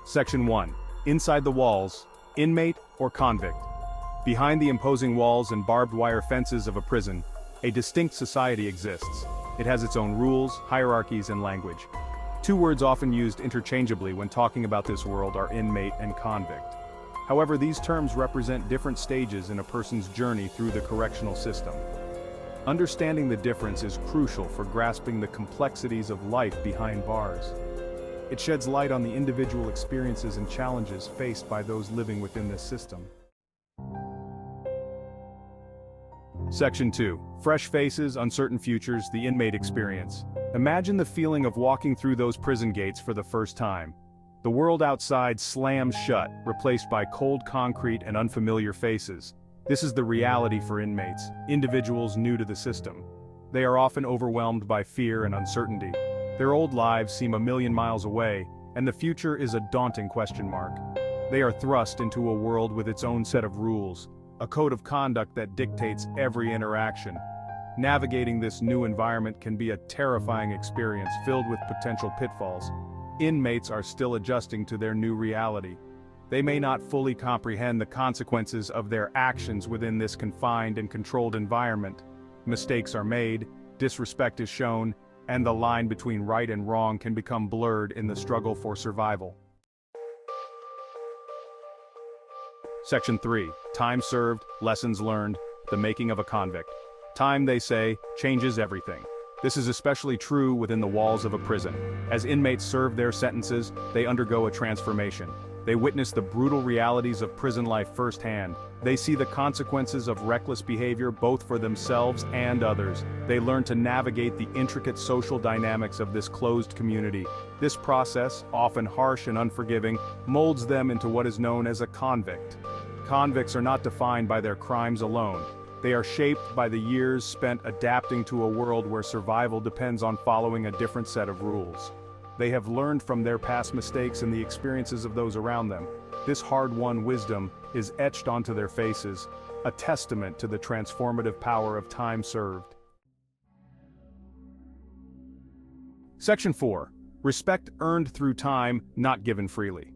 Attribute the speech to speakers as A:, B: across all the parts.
A: Section 1. Inside the walls, inmate or convict. Behind the imposing walls and barbed wire fences of a prison, a distinct society exists. It has its own rules, hierarchies, and language. Two words often used interchangeably when talking about this world are inmate and convict. However, these terms represent different stages in a person's journey through the correctional system. Understanding the difference is crucial for grasping the complexities of life behind bars. It sheds light on the individual experiences and challenges faced by those living within this system. Section 2. Fresh faces, uncertain futures, the inmate experience. Imagine the feeling of walking through those prison gates for the first time. The world outside slams shut, replaced by cold concrete and unfamiliar faces. This is the reality for inmates, individuals new to the system. They are often overwhelmed by fear and uncertainty. Their old lives seem a million miles away, and the future is a daunting question mark. They are thrust into a world with its own set of rules, a code of conduct that dictates every interaction. Navigating this new environment can be a terrifying experience filled with potential pitfalls. Inmates are still adjusting to their new reality. They may not fully comprehend the consequences of their actions within this confined and controlled environment. Mistakes are made, disrespect is shown, and the line between right and wrong can become blurred in the struggle for survival. Section 3. Time served, lessons learned, the making of a convict. Time, they say, changes everything. This is especially true within the walls of a prison. As inmates serve their sentences, they undergo a transformation. They witness the brutal realities of prison life firsthand. They see the consequences of reckless behavior both for themselves and others. They learn to navigate the intricate social dynamics of this closed community. This process, often harsh and unforgiving, molds them into what is known as a convict. Convicts are not defined by their crimes alone. They are shaped by the years spent adapting to a world where survival depends on following a different set of rules. They have learned from their past mistakes and the experiences of those around them. This hard-won wisdom is etched onto their faces, a testament to the transformative power of time served. Section 4. Respect earned through time, not given freely.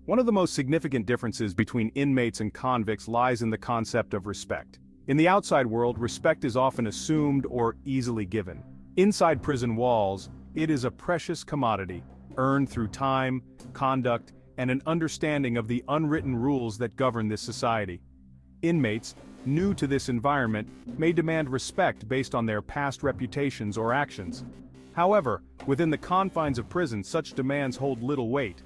A: One of the most significant differences between inmates and convicts lies in the concept of respect. In the outside world, respect is often assumed or easily given. Inside prison walls, it is a precious commodity, earned through time, conduct, and an understanding of the unwritten rules that govern this society. Inmates, new to this environment, may demand respect based on their past reputations or actions. However, within the confines of prison, such demands hold little weight.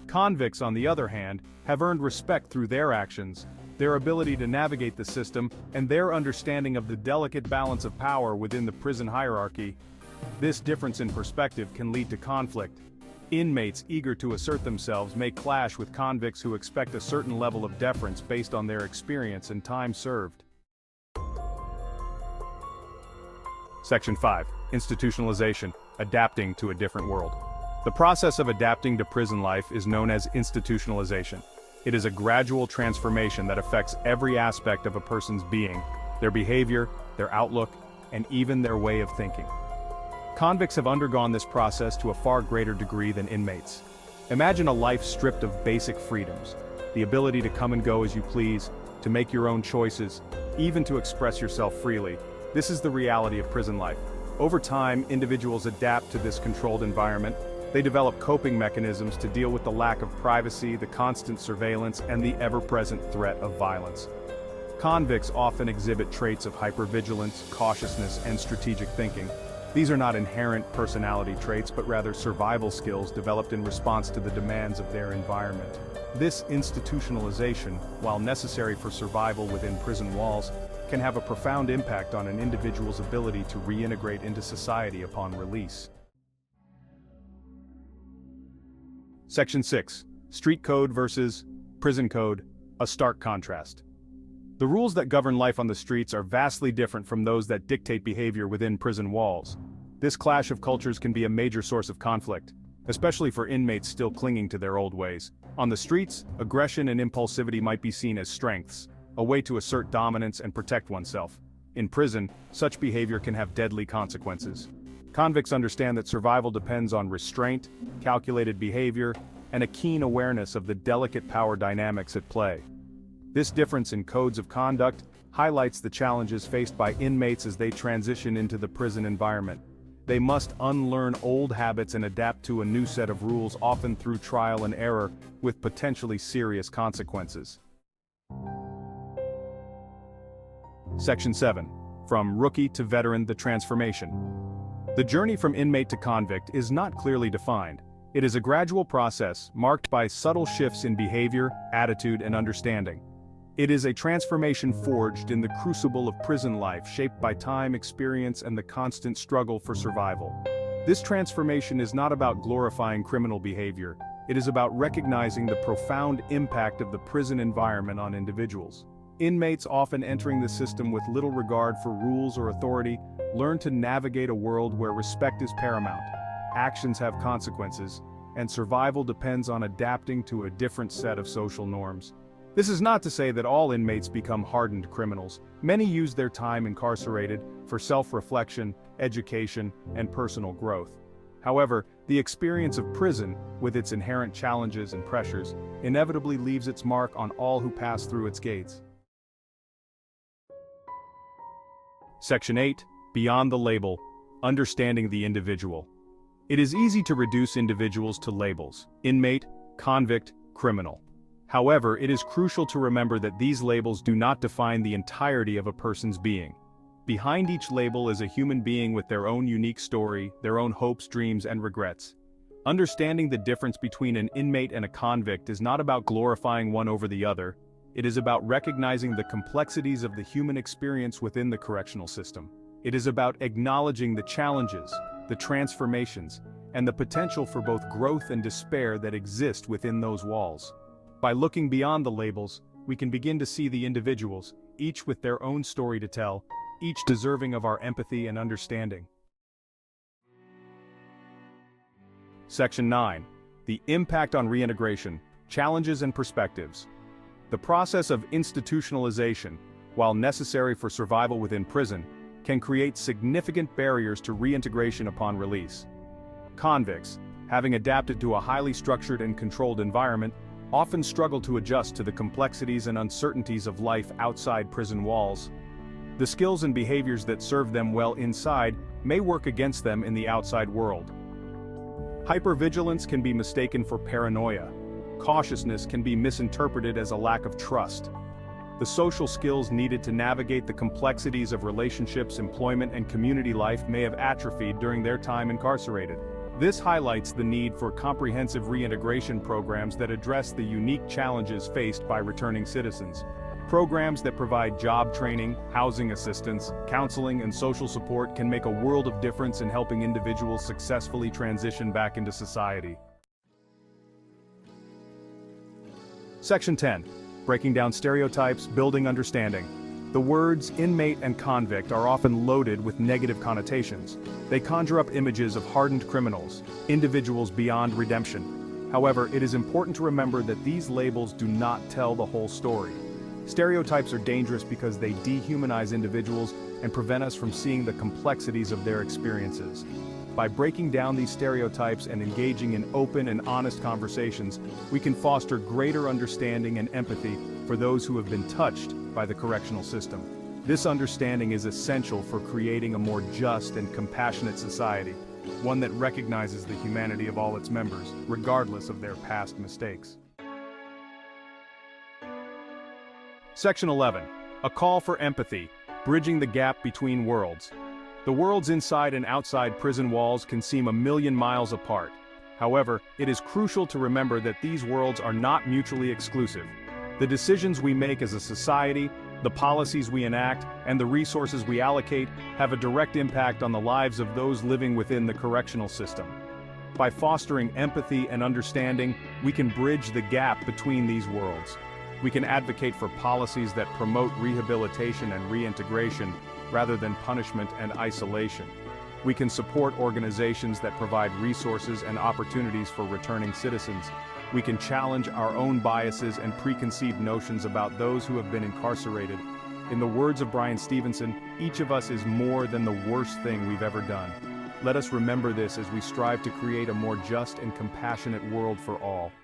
A: Convicts, on the other hand, have earned respect through their actions, their ability to navigate the system, and their understanding of the delicate balance of power within the prison hierarchy. This difference in perspective can lead to conflict. Inmates eager to assert themselves may clash with convicts who expect a certain level of deference based on their experience and time served. Section 5. Institutionalization, adapting to a different world. The process of adapting to prison life is known as institutionalization. It is a gradual transformation that affects every aspect of a person's being, their behavior, their outlook, and even their way of thinking. Convicts have undergone this process to a far greater degree than inmates. Imagine a life stripped of basic freedoms, the ability to come and go as you please, to make your own choices, even to express yourself freely. This is the reality of prison life. Over time, individuals adapt to this controlled environment. They develop coping mechanisms to deal with the lack of privacy, the constant surveillance, and the ever-present threat of violence. Convicts often exhibit traits of hypervigilance, cautiousness, and strategic thinking. These are not inherent personality traits, but rather survival skills developed in response to the demands of their environment. This institutionalization, while necessary for survival within prison walls, can have a profound impact on an individual's ability to reintegrate into society upon release. Section 6. Street code versus prison code, a stark contrast. The rules that govern life on the streets are vastly different from those that dictate behavior within prison walls. This clash of cultures can be a major source of conflict, especially for inmates still clinging to their old ways. On the streets, aggression and impulsivity might be seen as strengths, a way to assert dominance and protect oneself. In prison, such behavior can have deadly consequences. Convicts understand that survival depends on restraint, calculated behavior, and a keen awareness of the delicate power dynamics at play. This difference in codes of conduct highlights the challenges faced by inmates as they transition into the prison environment. They must unlearn old habits and adapt to a new set of rules, often through trial and error, with potentially serious consequences. Section 7. From Rookie to Veteran: The Transformation. The journey from inmate to convict is not clearly defined. It is a gradual process, marked by subtle shifts in behavior, attitude, and understanding. It is a transformation forged in the crucible of prison life, shaped by time, experience, and the constant struggle for survival. This transformation is not about glorifying criminal behavior. It is about recognizing the profound impact of the prison environment on individuals. Inmates, often entering the system with little regard for rules or authority, learn to navigate a world where respect is paramount, actions have consequences, and survival depends on adapting to a different set of social norms. This is not to say that all inmates become hardened criminals. Many use their time incarcerated for self-reflection, education, and personal growth. However, the experience of prison, with its inherent challenges and pressures, inevitably leaves its mark on all who pass through its gates. Section 8. Beyond the label: Understanding the individual. It is easy to reduce individuals to labels: inmate, convict, criminal. However, it is crucial to remember that these labels do not define the entirety of a person's being. Behind each label is a human being with their own unique story, their own hopes, dreams, and regrets. Understanding the difference between an inmate and a convict is not about glorifying one over the other. It is about recognizing the complexities of the human experience within the correctional system. It is about acknowledging the challenges, the transformations, and the potential for both growth and despair that exist within those walls. By looking beyond the labels, we can begin to see the individuals, each with their own story to tell, each deserving of our empathy and understanding. Section 9. The Impact on Reintegration: Challenges and Perspectives. The process of institutionalization, while necessary for survival within prison, can create significant barriers to reintegration upon release. Convicts, having adapted to a highly structured and controlled environment, often struggle to adjust to the complexities and uncertainties of life outside prison walls. The skills and behaviors that serve them well inside may work against them in the outside world. Hypervigilance can be mistaken for paranoia. Cautiousness can be misinterpreted as a lack of trust. The social skills needed to navigate the complexities of relationships, employment, and community life may have atrophied during their time incarcerated. This highlights the need for comprehensive reintegration programs that address the unique challenges faced by returning citizens. Programs that provide job training, housing assistance, counseling, and social support can make a world of difference in helping individuals successfully transition back into society. Section 10. Breaking down stereotypes, building understanding. The words inmate and convict are often loaded with negative connotations. They conjure up images of hardened criminals, individuals beyond redemption. However, it is important to remember that these labels do not tell the whole story. Stereotypes are dangerous because they dehumanize individuals and prevent us from seeing the complexities of their experiences. By breaking down these stereotypes and engaging in open and honest conversations, we can foster greater understanding and empathy for those who have been touched by the correctional system. This understanding is essential for creating a more just and compassionate society, one that recognizes the humanity of all its members, regardless of their past mistakes. Section 11. A call for empathy: Bridging the gap between worlds. The worlds inside and outside prison walls can seem a million miles apart. However, it is crucial to remember that these worlds are not mutually exclusive. The decisions we make as a society, the policies we enact, and the resources we allocate have a direct impact on the lives of those living within the correctional system. By fostering empathy and understanding, we can bridge the gap between these worlds. We can advocate for policies that promote rehabilitation and reintegration rather than punishment and isolation. We can support organizations that provide resources and opportunities for returning citizens. We can challenge our own biases and preconceived notions about those who have been incarcerated. In the words of Brian Stevenson, each of us is more than the worst thing we've ever done. Let us remember this as we strive to create a more just and compassionate world for all.